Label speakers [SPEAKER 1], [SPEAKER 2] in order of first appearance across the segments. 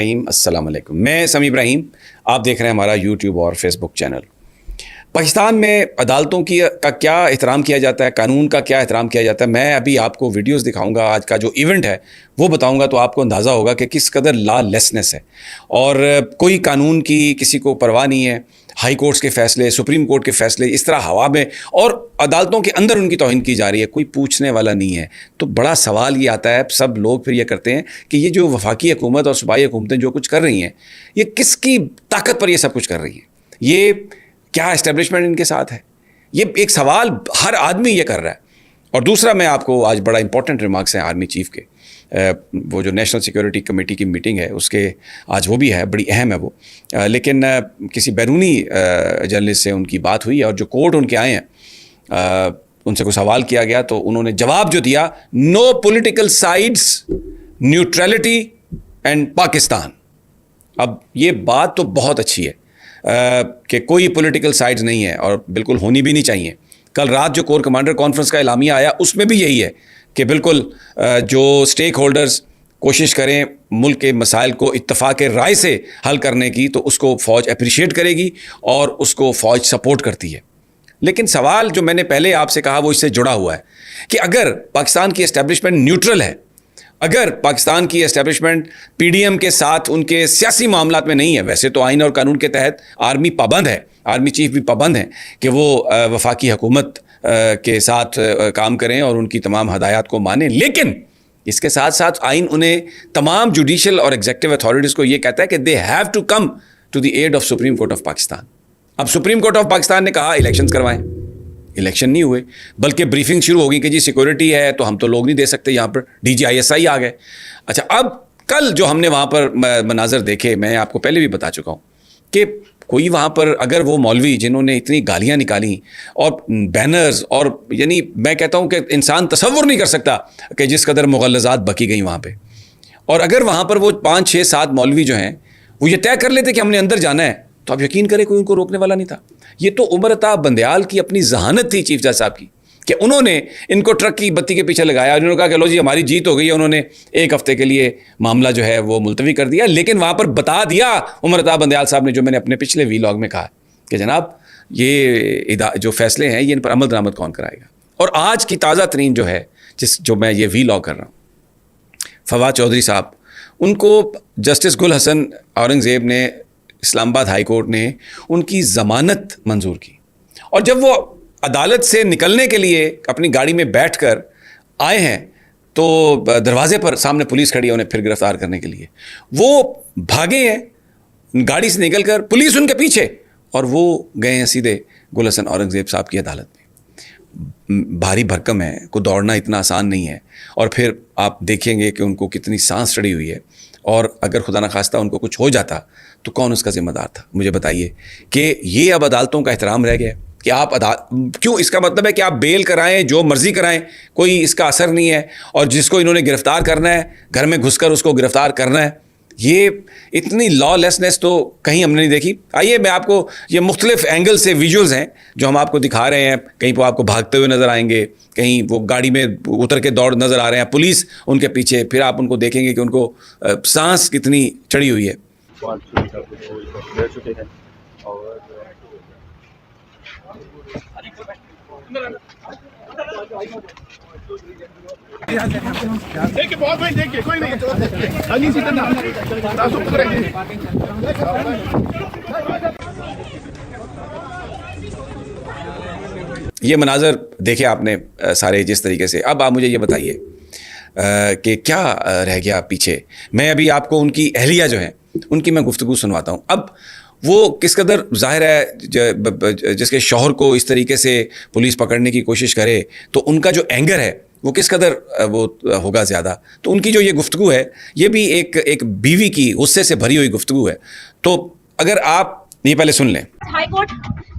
[SPEAKER 1] अस्सलाम वालेकुम। मैं समी इब्राहिम, आप देख रहे हैं हमारा यूट्यूब और फेसबुक चैनल। पाकिस्तान में अदालतों का क्या एहतराम किया जाता है, कानून का क्या एहतराम किया जाता है, मैं अभी आपको वीडियोस दिखाऊंगा। आज का जो इवेंट है वो बताऊंगा, तो आपको अंदाज़ा होगा कि किस कदर लॉ लेसनेस है और कोई कानून की किसी को परवाह नहीं है। हाई कोर्ट्स के फ़ैसले, सुप्रीम कोर्ट के फ़ैसले इस तरह हवा में और अदालतों के अंदर उनकी तौहीन की जा रही है, कोई पूछने वाला नहीं है। तो बड़ा सवाल ये आता है, सब लोग फिर ये करते हैं कि ये जो वफाकी हुकूमत और सूबाई हुकूमतें जो कुछ कर रही हैं, ये किसकी ताकत पर ये सब कुछ कर रही हैं? ये क्या एस्टेब्लिशमेंट इनके साथ है? ये एक सवाल हर आदमी ये कर रहा है। और दूसरा, मैं आपको आज बड़ा इंपॉर्टेंट रिमार्क्स हैं आर्मी चीफ़ के, वो जो नेशनल सिक्योरिटी कमेटी की मीटिंग है उसके आज वो भी है, बड़ी अहम है वो। लेकिन किसी बैरूनी जर्नलिस्ट से उनकी बात हुई और जो कोर्ट उनके आए हैं उनसे कोई सवाल किया गया तो उन्होंने जवाब जो दिया, no political sides, neutrality and Pakistan. अब ये बात तो बहुत अच्छी है कि कोई पॉलिटिकल साइड्स नहीं है और बिल्कुल होनी भी नहीं चाहिए। कल रात जो कोर कमांडर कॉन्फ्रेंस का एलामिया आया उसमें भी यही है कि बिल्कुल जो स्टेक होल्डर्स कोशिश करें मुल्क के मसाइल को इत्तफाक राय से हल करने की, तो उसको फ़ौज अप्रिशिएट करेगी और उसको फ़ौज सपोर्ट करती है। लेकिन सवाल जो मैंने पहले आपसे कहा वो इससे जुड़ा हुआ है कि अगर पाकिस्तान की एस्टेब्लिशमेंट न्यूट्रल है, अगर पाकिस्तान की एस्टेब्लिशमेंट पीडीएम के साथ उनके सियासी मामलात में नहीं है, वैसे तो आइन और कानून के तहत आर्मी पाबंद है, आर्मी चीफ भी पाबंद हैं कि वो वफाकी हुकूमत के साथ काम करें और उनकी तमाम हदायत को मानें, लेकिन इसके साथ साथ आइन उन्हें तमाम जुडिशल और एग्जीक्यूटिव अथॉरिटीज़ को ये कहता है कि they have to come to the aid of Supreme Court of Pakistan. अब सुप्रीम कोर्ट ऑफ पाकिस्तान ने कहा इलेक्शंस करवाएं, इलेक्शन नहीं हुए, बल्कि ब्रीफिंग शुरू होगी कि जी सिक्योरिटी है तो हम तो लोग नहीं दे सकते, यहाँ पर DGISI आ गए। अच्छा, अब कल जो हमने वहाँ पर मनाजर देखे, मैं आपको पहले भी बता चुका हूँ कि कोई वहाँ पर अगर वो मौलवी जिन्होंने इतनी गालियाँ निकाली और बैनर्स, और यानी मैं कहता हूँ कि इंसान तसव्वुर नहीं कर सकता कि जिस कदर मुग़ल्लज़ात बकी गई वहाँ पे, और अगर वहाँ पर वो 5, 6, 7 मौलवी जो हैं वो ये तय कर लेते कि हमने अंदर जाना है, तो आप यकीन करें कोई उनको रोकने वाला नहीं था। ये तो उमर अताब बंदयाल की अपनी जहानत थी चीफ जज साहब की कि उन्होंने इनको ट्रक की बत्ती के पीछे लगाया और उन्होंने कहा कि लो जी हमारी जीत हो गई है। उन्होंने 1 हफ्ते के लिए मामला जो है वो मुलतवी कर दिया, लेकिन वहाँ पर बता दिया उमर अताब बंदयाल साहब ने, जो मैंने अपने पिछले वीलॉग में कहा कि जनाब ये जो फैसले हैं ये इन पर अमल दरामद कौन कराएगा। और आज की ताज़ा तरीन जो है जो मैं ये वीलॉग कर रहा हूँ, फवाद चौधरी साहब, उनको जस्टिस गुल हसन औरंगज़ेब ने, इस्लामाबाद हाई कोर्ट ने उनकी ज़मानत मंजूर की, और जब वो अदालत से निकलने के लिए अपनी गाड़ी में बैठकर आए हैं तो दरवाजे पर सामने पुलिस खड़ी है उन्हें फिर गिरफ्तार करने के लिए। वो भागे हैं गाड़ी से निकलकर, पुलिस उनके पीछे, और वो गए हैं सीधे गुल हसन औरंगज़ेब साहब की अदालत में। भारी भरकम है, को दौड़ना इतना आसान नहीं है, और फिर आप देखेंगे कि उनको कितनी सांस चढ़ी हुई है, और अगर खुदा न खास्ता उनको कुछ हो जाता तो कौन उसका ज़िम्मेदार था? मुझे बताइए कि ये अब अदालतों का एहतराम रह गया कि आप क्यों? इसका मतलब है कि आप बेल कराएं, जो मर्ज़ी कराएं, कोई इसका असर नहीं है, और जिसको इन्होंने गिरफ़्तार करना है घर में घुसकर उसको गिरफ़्तार करना है। ये इतनी लॉलेसनेस तो कहीं हमने नहीं देखी। आइए मैं आपको ये मुख्तलिफ एंगल से विजुअल्स हैं जो हम आपको दिखा रहे हैं। कहीं पर आपको भागते हुए नज़र आएंगे, कहीं वो गाड़ी में उतर के दौड़ नज़र आ रहे हैं, पुलिस उनके पीछे, फिर आप उनको देखेंगे कि उनको सांस कितनी चढ़ी हुई है।
[SPEAKER 2] देखिए बहुत भाई, देखिए कोई नहीं,
[SPEAKER 1] ये मनाजर देखे आपने सारे जिस तरीके से। अब आप मुझे ये बताइए कि क्या रह गया पीछे। मैं अभी आपको उनकी अहलिया जो है उनकी मैं गुफ्तगू सुनवाता हूँ। अब वो किस कदर ज़ाहिर है जिसके शौहर को इस तरीके से पुलिस पकड़ने की कोशिश करे तो उनका जो एंगर है वो किस कदर वो होगा ज़्यादा। तो उनकी जो ये गुफ्तगू है ये भी एक बीवी की गुस्से से भरी हुई गुफ्तगू है। तो अगर आप ये पहले सुन लें।
[SPEAKER 3] हाई कोर्ट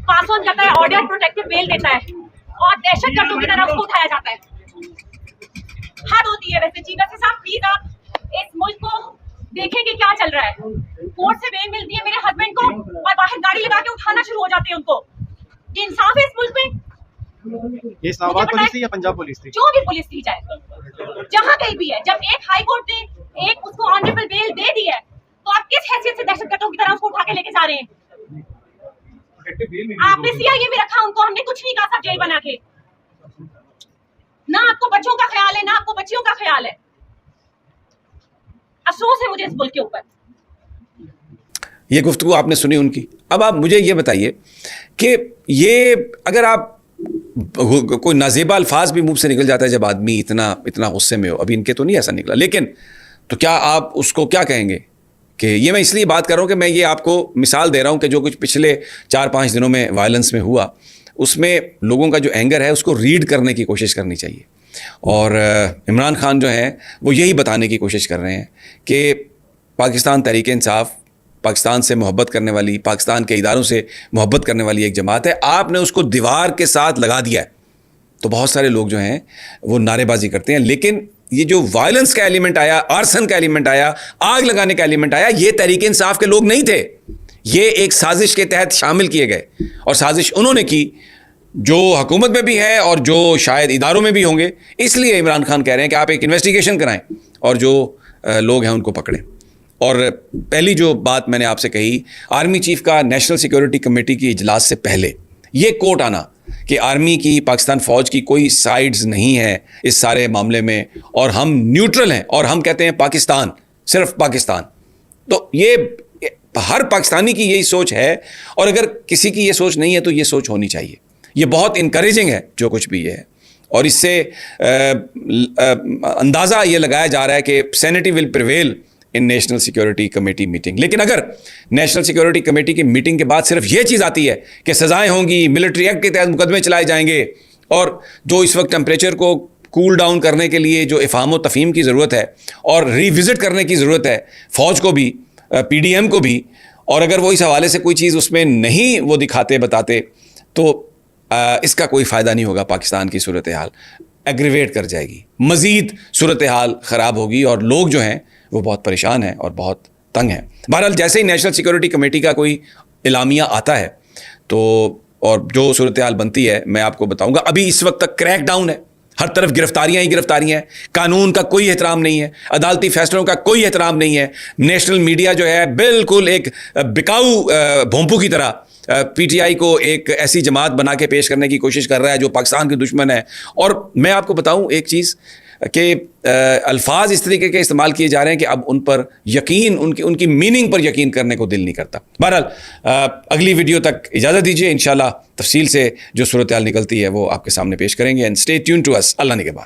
[SPEAKER 3] पास ऑन करता है, ऑर्डर प्रोटेक्टिव बेल देता है और दहशतगर्दों की तरह उसको उठाया जाता है। हद होती है। वैसे चीफ जस्टिस साहब प्लीज आप इस मुल्क को देखें कि क्या चल रहा है। कोर्ट से बेल मिलती है मेरे हस्बैंड को और बाहर गाड़ी लगा के उठाना शुरू हो जाते हैं उनको। ये इंसाफ है इस मुल्क में?
[SPEAKER 2] ये इस्लामाबाद पुलिस थी या पंजाब पुलिस थी?
[SPEAKER 3] जो भी पुलिस थी, चाहे जहाँ कहीं भी है, जब एक हाई कोर्ट ने एक उसको ऑनरेबल बेल दे दी है तो आप के लेके जा रहे हैं? आपने सीआईए में रखा उनको, हमने कुछ नहीं कहा, सब जेल बना के। ना आपको बच्चों का ख्याल है, ना आपको बच्चियों का ख्याल है। अफसोस है मुझे इस मुल्क के ऊपर।
[SPEAKER 1] ये गुफ्तगू आपने सुनी उनकी। अब आप मुझे ये बताइए कि ये अगर आप कोई नाजेबा अल्फाज भी मुंह से निकल जाता है जब आदमी इतना गुस्से में हो, अभी इनके तो नहीं ऐसा निकला, लेकिन तो क्या आप उसको क्या कहेंगे? कि ये मैं इसलिए बात कर रहा हूँ कि मैं ये आपको मिसाल दे रहा हूँ कि जो कुछ पिछले 4-5 दिनों में वायलेंस में हुआ, उसमें लोगों का जो एंगर है उसको रीड करने की कोशिश करनी चाहिए। और इमरान खान जो हैं वो यही बताने की कोशिश कर रहे हैं कि पाकिस्तान तहरीक-ए-इंसाफ पाकिस्तान से मोहब्बत करने वाली, पाकिस्तान के इदारों से मोहब्बत करने वाली एक जमात है, आपने उसको दीवार के साथ लगा दिया है। तो बहुत सारे लोग जो हैं वो नारेबाजी करते हैं, लेकिन ये जो वायलेंस का एलिमेंट आया, आर्सन का एलिमेंट आया, आग लगाने का एलिमेंट आया, ये तहरीक इंसाफ के लोग नहीं थे। ये एक साजिश के तहत शामिल किए गए, और साजिश उन्होंने की जो हुकूमत में भी है और जो शायद इदारों में भी होंगे। इसलिए इमरान खान कह रहे हैं कि आप एक इन्वेस्टिगेशन कराएं और जो लोग हैं उनको पकड़ें। और पहली जो बात मैंने आपसे कही, आर्मी चीफ का नेशनल सिक्योरिटी कमेटी की इजलास से पहले ये कोट आना कि आर्मी की, पाकिस्तान फ़ौज की कोई साइड्स नहीं है इस सारे मामले में और हम न्यूट्रल हैं और हम कहते हैं पाकिस्तान, सिर्फ पाकिस्तान। तो ये हर पाकिस्तानी की यही सोच है, और अगर किसी की ये सोच नहीं है तो ये सोच होनी चाहिए। ये बहुत इनकरेजिंग है जो कुछ भी ये है, और इससे अंदाज़ा ये लगाया जा रहा है कि sanity will prevail in national security committee meeting. लेकिन अगर नेशनल सिक्योरिटी कमेटी की मीटिंग के बाद सिर्फ ये चीज़ आती है कि सज़ाएं होंगी, मिलिट्री एक्ट के तहत मुकदमे चलाए जाएंगे, और जो इस वक्त टेम्परेचर को कूल डाउन करने के लिए जो इफ़हाम व तफ़हीम की ज़रूरत है और रिविज़िट करने की ज़रूरत है फ़ौज को भी, PDM को भी, और अगर वो इस हवाले से कोई चीज़ उसमें नहीं वो दिखाते बताते तो इसका कोई फ़ायदा नहीं होगा। पाकिस्तान की सूरत हाल एग्रीवेट कर जाएगी, मज़ीद सूरत हाल ख़राब होगी, और लोग जो हैं वो बहुत परेशान हैं और बहुत तंग हैं। बहरहाल जैसे ही नेशनल सिक्योरिटी कमेटी का कोई इलामिया आता है तो और जो सूरत हाल बनती है मैं आपको बताऊंगा। अभी इस वक्त तक क्रैक डाउन है, हर तरफ गिरफ्तारियां ही गिरफ्तारियां हैं, कानून का कोई एहतराम नहीं है, अदालती फैसलों का कोई एहतराम नहीं है। नेशनल मीडिया जो है बिल्कुल एक बिकाऊ भोंपू की तरह PTI को एक ऐसी जमात बना के पेश करने की कोशिश कर रहा है जो पाकिस्तान के दुश्मन है। और मैं आपको बताऊं एक चीज़ कि अल्फाज इस तरीके के इस्तेमाल किए जा रहे हैं कि अब उन पर यकीन, उनकी मीनिंग पर यकीन करने को दिल नहीं करता। बहरहाल अगली वीडियो तक इजाज़त दीजिए, इंशाल्लाह तफसील से जो सूरत हाल निकलती है वो आपके सामने पेश करेंगे। And stay tuned to us. Allah निगहबान।